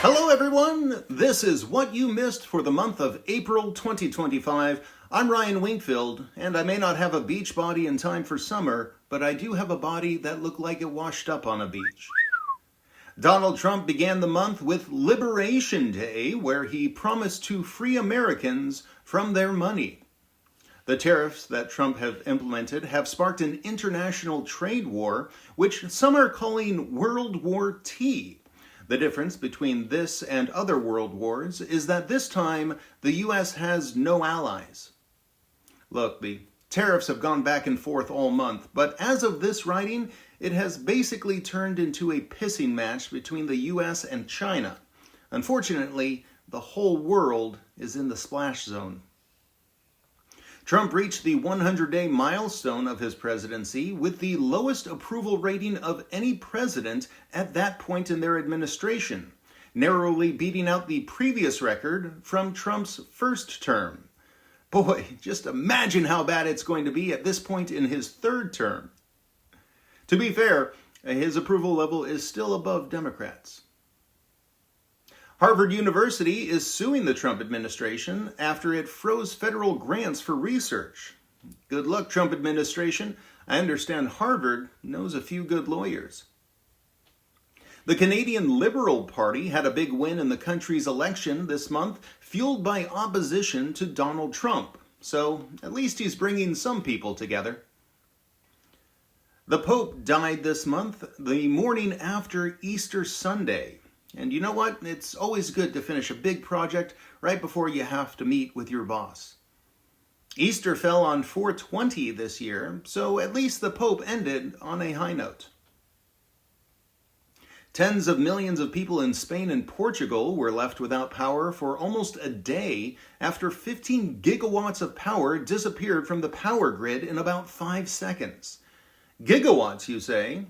Hello everyone, this is What You Missed for the month of April 2025. I'm Ryan Wingfield, and I may not have a beach body in time for summer, but I do have a body that looked like it washed up on a beach. Donald Trump began the month with Liberation Day, where he promised to free Americans from their money. The tariffs that Trump has implemented have sparked an international trade war, which some are calling World War T. The difference between this and other world wars is that this time the U.S. has no allies. Look, the tariffs have gone back and forth all month, but as of this writing, it has basically turned into a pissing match between the U.S. and China. Unfortunately, the whole world is in the splash zone. Trump reached the 100-day milestone of his presidency with the lowest approval rating of any president at that point in their administration, narrowly beating out the previous record from Trump's first term. Boy, just imagine how bad it's going to be at this point in his third term. To be fair, his approval level is still above Democrats. Harvard University is suing the Trump administration after it froze federal grants for research. Good luck, Trump administration. I understand Harvard knows a few good lawyers. The Canadian Liberal Party had a big win in the country's election this month, fueled by opposition to Donald Trump. So at least he's bringing some people together. The Pope died this month, the morning after Easter Sunday. And you know what? It's always good to finish a big project right before you have to meet with your boss. Easter fell on 4/20 this year, so at least the Pope ended on a high note. Tens of millions of people in Spain and Portugal were left without power for almost a day after 15 gigawatts of power disappeared from the power grid in about 5 seconds. Gigawatts, you say?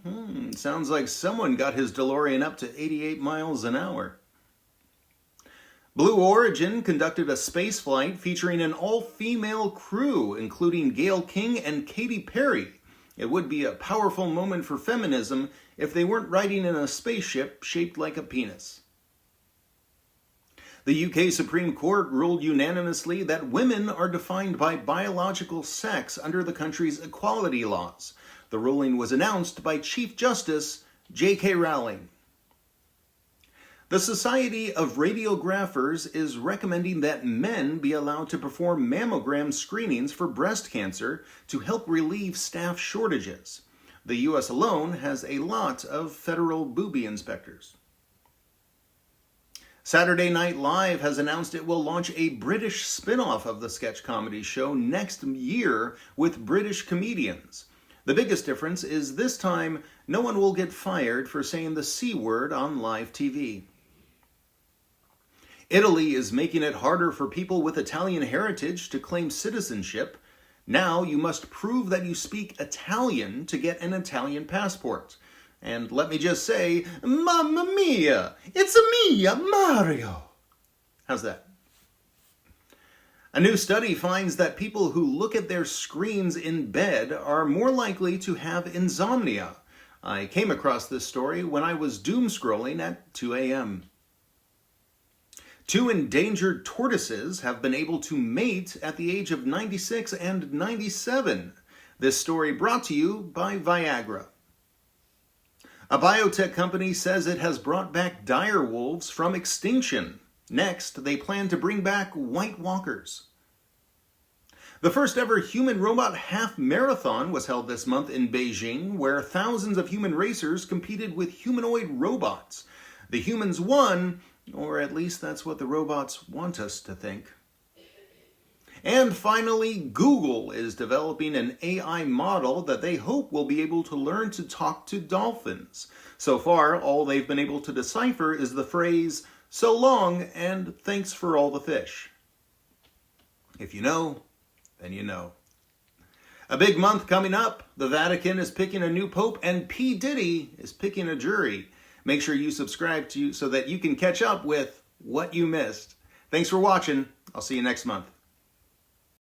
Sounds like someone got his DeLorean up to 88 miles an hour. Blue Origin conducted a space flight featuring an all-female crew, including Gayle King and Katy Perry. It would be a powerful moment for feminism if they weren't riding in a spaceship shaped like a penis. The UK Supreme Court ruled unanimously that women are defined by biological sex under the country's equality laws. The ruling was announced by Chief Justice J.K. Rowling. The Society of Radiographers is recommending that men be allowed to perform mammogram screenings for breast cancer to help relieve staff shortages. The U.S. alone has a lot of federal booby inspectors. Saturday Night Live has announced it will launch a British spin-off of the sketch comedy show next year with British comedians. The biggest difference is this time, no one will get fired for saying the C word on live TV. Italy is making it harder for people with Italian heritage to claim citizenship. Now you must prove that you speak Italian to get an Italian passport. And let me just say, Mamma mia, it's me, Mario. How's that? A new study finds that people who look at their screens in bed are more likely to have insomnia. I came across this story when I was doom scrolling at 2 a.m. 2 endangered tortoises have been able to mate at the age of 96 and 97. This story brought to you by Viagra. A biotech company says it has brought back dire wolves from extinction. Next, they plan to bring back White Walkers. The first ever human-robot half marathon was held this month in Beijing, where thousands of human racers competed with humanoid robots. The humans won, or at least that's what the robots want us to think. And finally, Google is developing an AI model that they hope will be able to learn to talk to dolphins. So far, all they've been able to decipher is the phrase, "So long, and thanks for all the fish." If you know, then you know. A big month coming up. The Vatican is picking a new pope, and P. Diddy is picking a jury. Make sure you subscribe so that you can catch up with what you missed. Thanks for watching. I'll see you next month.